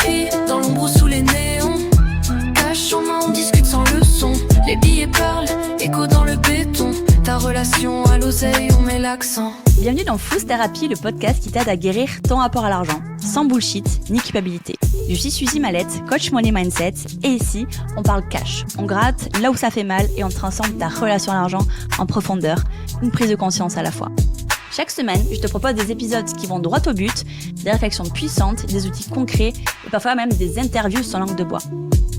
thérapie, dans l'ombre ou sous les néons. Cache en main, on discute sans leçon. Les billets parlent, écho dans le béton. Ta relation à l'oseille, on met l'accent. Bienvenue dans Flouze Thérapie, le podcast qui t'aide à guérir ton rapport à l'argent, sans bullshit ni culpabilité. Je suis Suzy Mallette, coach money mindset, et ici, on parle cash. On gratte là où ça fait mal et on transforme ta relation à l'argent en profondeur, une prise de conscience à la fois. Chaque semaine, je te propose des épisodes qui vont droit au but, des réflexions puissantes, des outils concrets et parfois même des interviews sans langue de bois.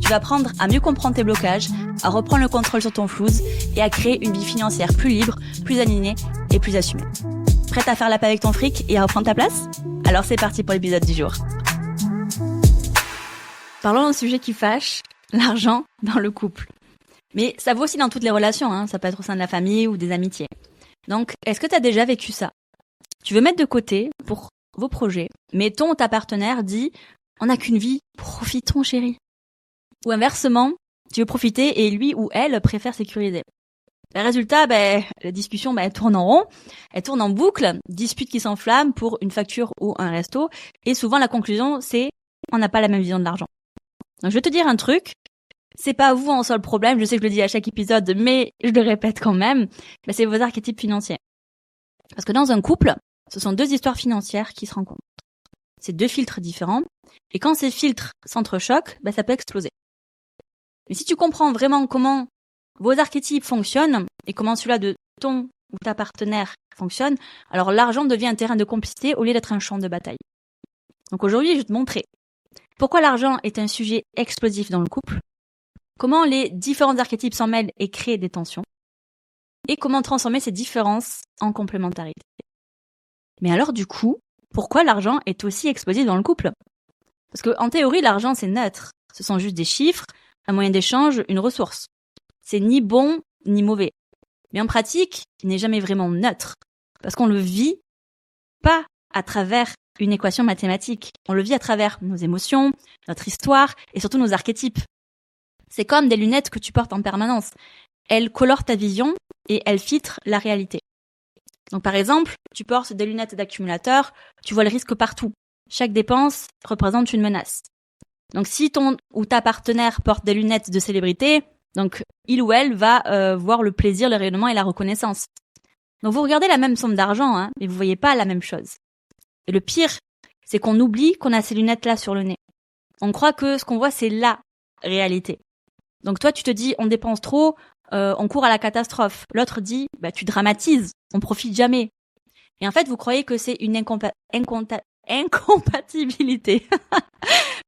Tu vas apprendre à mieux comprendre tes blocages, à reprendre le contrôle sur ton flouze et à créer une vie financière plus libre, plus alignée et plus assumée. Prête à faire la paix avec ton fric et à reprendre ta place ? Alors c'est parti pour l'épisode du jour. Parlons d'un sujet qui fâche, l'argent dans le couple. Mais ça vaut aussi dans toutes les relations, ça peut être au sein de la famille ou des amitiés. Donc, est-ce que tu as déjà vécu ça ? Tu veux mettre de côté pour vos projets, mais ton ou ta partenaire dit « on n'a qu'une vie, profitons chérie ». Ou inversement, tu veux profiter et lui ou elle préfère sécuriser. Le résultat, la discussion elle tourne en rond, elle tourne en boucle, dispute qui s'enflamme pour une facture ou un resto, et souvent la conclusion c'est « on n'a pas la même vision de l'argent ». Donc je vais te dire un truc, c'est pas vous en soi le problème, je sais que je le dis à chaque épisode, mais je le répète quand même, c'est vos archétypes financiers. Parce que dans un couple, ce sont deux histoires financières qui se rencontrent. C'est deux filtres différents, et quand ces filtres s'entrechoquent, ça peut exploser. Mais si tu comprends vraiment comment vos archétypes fonctionnent, et comment celui-là de ton ou ta partenaire fonctionne, alors l'argent devient un terrain de complicité au lieu d'être un champ de bataille. Donc aujourd'hui, je vais te montrer pourquoi l'argent est un sujet explosif dans le couple, comment les différents archétypes s'en mêlent et créent des tensions, et comment transformer ces différences en complémentarité. Mais alors du coup, pourquoi l'argent est aussi explosif dans le couple ? Parce que en théorie, l'argent c'est neutre. Ce sont juste des chiffres, un moyen d'échange, une ressource. C'est ni bon ni mauvais. Mais en pratique, il n'est jamais vraiment neutre. Parce qu'on le vit pas à travers une équation mathématique. On le vit à travers nos émotions, notre histoire et surtout nos archétypes. C'est comme des lunettes que tu portes en permanence. Elles colorent ta vision et elles filtrent la réalité. Donc par exemple, tu portes des lunettes d'accumulateur, tu vois le risque partout. Chaque dépense représente une menace. Donc si ton ou ta partenaire porte des lunettes de célébrité, donc il ou elle va voir le plaisir, le rayonnement et la reconnaissance. Donc vous regardez la même somme d'argent, mais vous voyez pas la même chose. Et le pire, c'est qu'on oublie qu'on a ces lunettes-là sur le nez. On croit que ce qu'on voit, c'est la réalité. Donc toi, tu te dis, on dépense trop, on court à la catastrophe. L'autre dit, tu dramatises, on profite jamais. Et en fait, vous croyez que c'est une incompatibilité.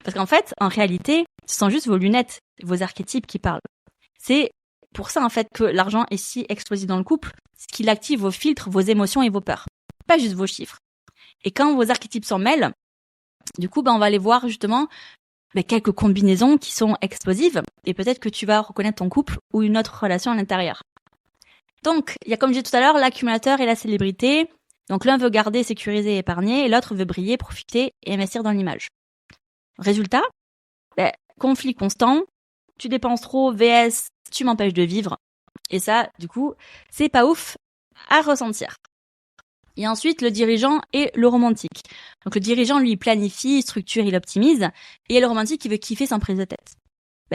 Parce qu'en fait, en réalité, ce sont juste vos lunettes, vos archétypes qui parlent. C'est pour ça, en fait, que l'argent est si explosif dans le couple, c'est qu'il active vos filtres, vos émotions et vos peurs. Pas juste vos chiffres. Et quand vos archétypes s'en mêlent, du coup, on va aller voir justement quelques combinaisons qui sont explosives et peut-être que tu vas reconnaître ton couple ou une autre relation à l'intérieur. Donc, il y a comme je disais tout à l'heure, l'accumulateur et la célébrité. Donc l'un veut garder, sécuriser et épargner et l'autre veut briller, profiter et investir dans l'image. Résultat, conflit constant, tu dépenses trop, vs tu m'empêches de vivre. Et ça, du coup, c'est pas ouf à ressentir. Et ensuite, le dirigeant et le romantique. Donc le dirigeant, lui, planifie, structure, il optimise. Et il y a le romantique qui veut kiffer sans prise de tête.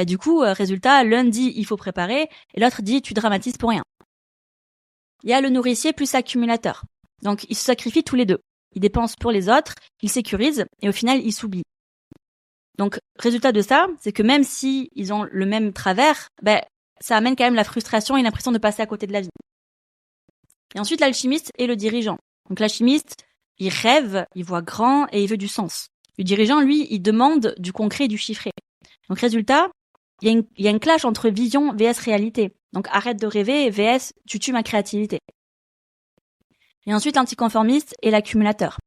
Du coup, résultat, l'un dit il faut préparer et l'autre dit tu dramatises pour rien. Il y a le nourricier plus l'accumulateur. Donc ils se sacrifient tous les deux. Ils dépensent pour les autres, ils sécurisent et au final, ils s'oublient. Donc résultat de ça, c'est que même si ils ont le même travers, ça amène quand même la frustration et l'impression de passer à côté de la vie. Et ensuite, l'alchimiste et le dirigeant. Donc l'alchimiste, il rêve, il voit grand et il veut du sens. Le dirigeant, lui, il demande du concret et du chiffré. Donc résultat, il y a une clash entre vision vs réalité. Donc arrête de rêver vs tu tues ma créativité. Et ensuite, l'anticonformiste et l'accumulateur.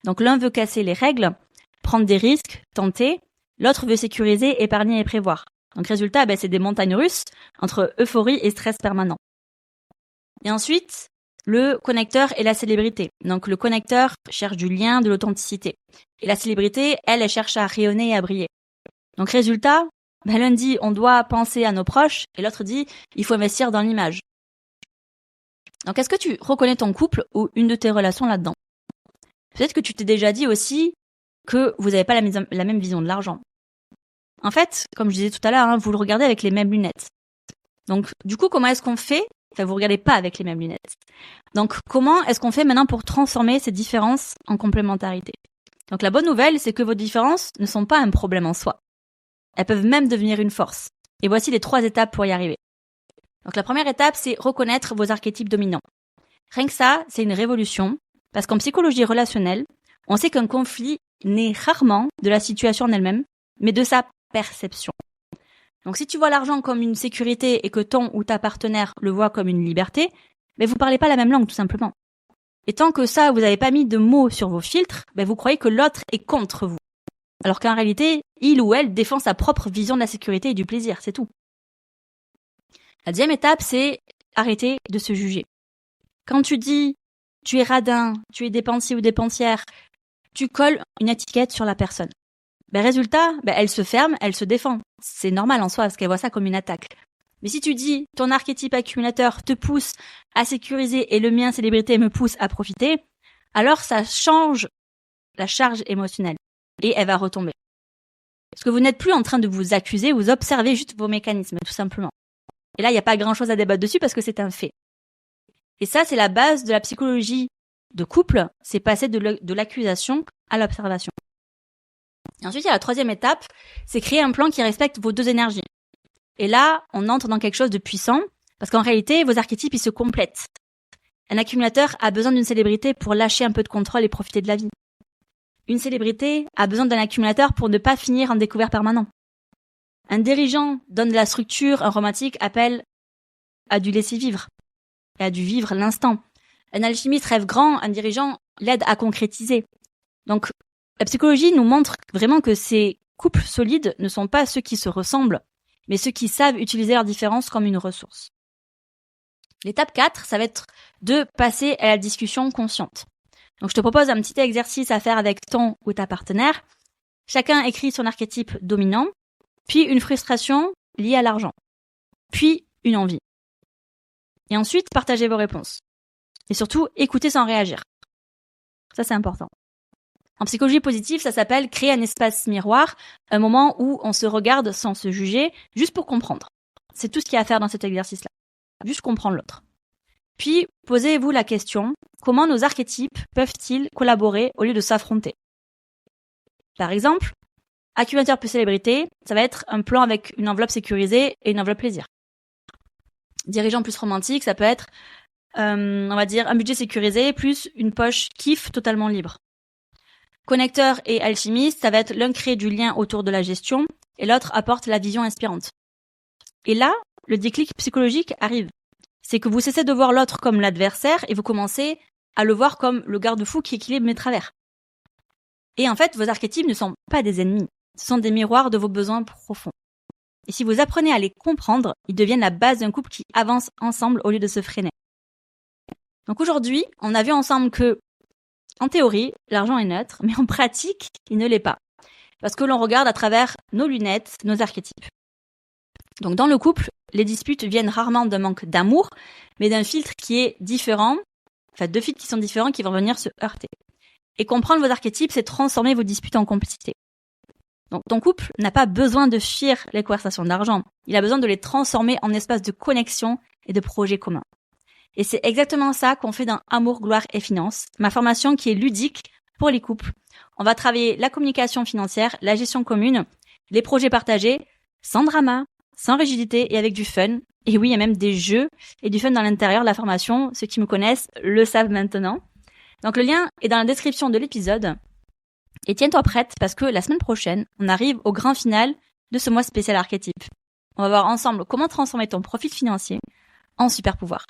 Donc l'un veut casser les règles, prendre des risques, tenter. L'autre veut sécuriser, épargner et prévoir. Donc résultat, c'est des montagnes russes entre euphorie et stress permanent. Et ensuite, le connecteur et la célébrité. Donc le connecteur cherche du lien, de l'authenticité. Et la célébrité, elle cherche à rayonner et à briller. Donc résultat, l'un dit on doit penser à nos proches et l'autre dit il faut investir dans l'image. Donc est-ce que tu reconnais ton couple ou une de tes relations là-dedans ? Peut-être que tu t'es déjà dit aussi que vous n'avez pas la même vision de l'argent. En fait, comme je disais tout à l'heure, vous le regardez avec les mêmes lunettes. Donc, du coup, comment est-ce qu'on fait ? Enfin, vous regardez pas avec les mêmes lunettes. Donc, comment est-ce qu'on fait maintenant pour transformer ces différences en complémentarité ? Donc, la bonne nouvelle, c'est que vos différences ne sont pas un problème en soi. Elles peuvent même devenir une force. Et voici les 3 étapes pour y arriver. Donc, la première étape, c'est reconnaître vos archétypes dominants. Rien que ça, c'est une révolution, parce qu'en psychologie relationnelle, on sait qu'un conflit naît rarement de la situation en elle-même, mais de sa perception. Donc si tu vois l'argent comme une sécurité et que ton ou ta partenaire le voit comme une liberté, mais vous parlez pas la même langue tout simplement. Et tant que ça, vous n'avez pas mis de mots sur vos filtres, vous croyez que l'autre est contre vous. Alors qu'en réalité, il ou elle défend sa propre vision de la sécurité et du plaisir, c'est tout. La deuxième étape, c'est arrêter de se juger. Quand tu dis « tu es radin, tu es dépensier ou dépensière », tu colles une étiquette sur la personne. Résultat, elle se ferme, elle se défend. C'est normal en soi parce qu'elle voit ça comme une attaque. Mais si tu dis ton archétype accumulateur te pousse à sécuriser et le mien célébrité me pousse à profiter, alors ça change la charge émotionnelle et elle va retomber. Parce que vous n'êtes plus en train de vous accuser, vous observez juste vos mécanismes tout simplement. Et là, il n'y a pas grand-chose à débattre dessus parce que c'est un fait. Et ça, c'est la base de la psychologie de couple, c'est passer de l'accusation à l'observation. Et ensuite, il y a la troisième étape, c'est créer un plan qui respecte vos 2 énergies. Et là, on entre dans quelque chose de puissant, parce qu'en réalité, vos archétypes, ils se complètent. Un accumulateur a besoin d'une célébrité pour lâcher un peu de contrôle et profiter de la vie. Une célébrité a besoin d'un accumulateur pour ne pas finir en découvert permanent. Un dirigeant donne de la structure, un romantique appelle à du laisser vivre, et à du vivre l'instant. Un alchimiste rêve grand, un dirigeant l'aide à concrétiser. Donc, la psychologie nous montre vraiment que ces couples solides ne sont pas ceux qui se ressemblent, mais ceux qui savent utiliser leurs différences comme une ressource. L'étape 4, ça va être de passer à la discussion consciente. Donc, je te propose un petit exercice à faire avec ton ou ta partenaire. Chacun écrit son archétype dominant, puis une frustration liée à l'argent, puis une envie. Et ensuite, partagez vos réponses. Et surtout, écoutez sans réagir. Ça, c'est important. En psychologie positive, ça s'appelle créer un espace miroir, un moment où on se regarde sans se juger, juste pour comprendre. C'est tout ce qu'il y a à faire dans cet exercice-là. Juste comprendre l'autre. Puis, posez-vous la question, comment nos archétypes peuvent-ils collaborer au lieu de s'affronter ? Par exemple, accumulateur plus célébrité, ça va être un plan avec une enveloppe sécurisée et une enveloppe plaisir. Dirigeant plus romantique, ça peut être, on va dire, un budget sécurisé plus une poche kiff totalement libre. Connecteur et alchimiste, ça va être l'un crée du lien autour de la gestion et l'autre apporte la vision inspirante. Et là, le déclic psychologique arrive. C'est que vous cessez de voir l'autre comme l'adversaire et vous commencez à le voir comme le garde-fou qui équilibre mes travers. Et en fait, vos archétypes ne sont pas des ennemis. Ce sont des miroirs de vos besoins profonds. Et si vous apprenez à les comprendre, ils deviennent la base d'un couple qui avance ensemble au lieu de se freiner. Donc aujourd'hui, on a vu ensemble que, en théorie, l'argent est neutre, mais en pratique, il ne l'est pas. Parce que l'on regarde à travers nos lunettes, nos archétypes. Donc dans le couple, les disputes viennent rarement d'un manque d'amour, mais d'un filtre qui est différent, enfin 2 filtres qui sont différents qui vont venir se heurter. Et comprendre vos archétypes, c'est transformer vos disputes en complicité. Donc ton couple n'a pas besoin de fuir les conversations d'argent, il a besoin de les transformer en espace de connexion et de projets communs. Et c'est exactement ça qu'on fait dans Amour, Gloire et Finances, ma formation qui est ludique pour les couples. On va travailler la communication financière, la gestion commune, les projets partagés, sans drama, sans rigidité et avec du fun. Et oui, il y a même des jeux et du fun dans l'intérieur de la formation. Ceux qui me connaissent le savent maintenant. Donc le lien est dans la description de l'épisode. Et tiens-toi prête parce que la semaine prochaine, on arrive au grand final de ce mois spécial archétype. On va voir ensemble comment transformer ton profil financier en super pouvoir.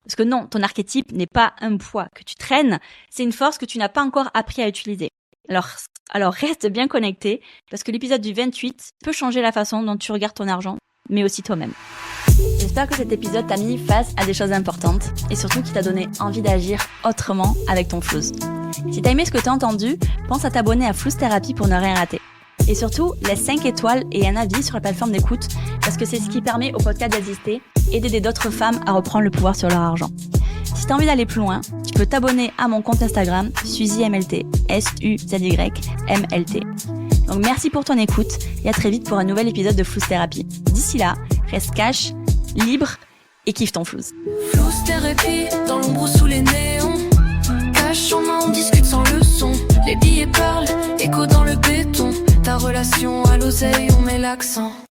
Parce que non, ton archétype n'est pas un poids que tu traînes, c'est une force que tu n'as pas encore appris à utiliser. Alors reste bien connecté, parce que l'épisode du 28 peut changer la façon dont tu regardes ton argent, mais aussi toi-même. J'espère que cet épisode t'a mis face à des choses importantes, et surtout qu'il t'a donné envie d'agir autrement avec ton flouze. Si t'as aimé ce que t'as entendu, pense à t'abonner à Flouze Thérapie pour ne rien rater. Et surtout, laisse 5 étoiles et un avis sur la plateforme d'écoute, parce que c'est ce qui permet au podcast d'exister et d'aider d'autres femmes à reprendre le pouvoir sur leur argent. Si t'as envie d'aller plus loin, tu peux t'abonner à mon compte Instagram, SuzyMLT, SUZYMLT. Donc merci pour ton écoute et à très vite pour un nouvel épisode de Flouze Thérapie. D'ici là, reste cash, libre et kiffe ton flouze. Flouze Thérapie, dans l'ombre ou sous les néons. Cache en main, on discute sans leçon. Les billets parlent, écho dans le béton. Ta relation à l'oseille, on met l'accent.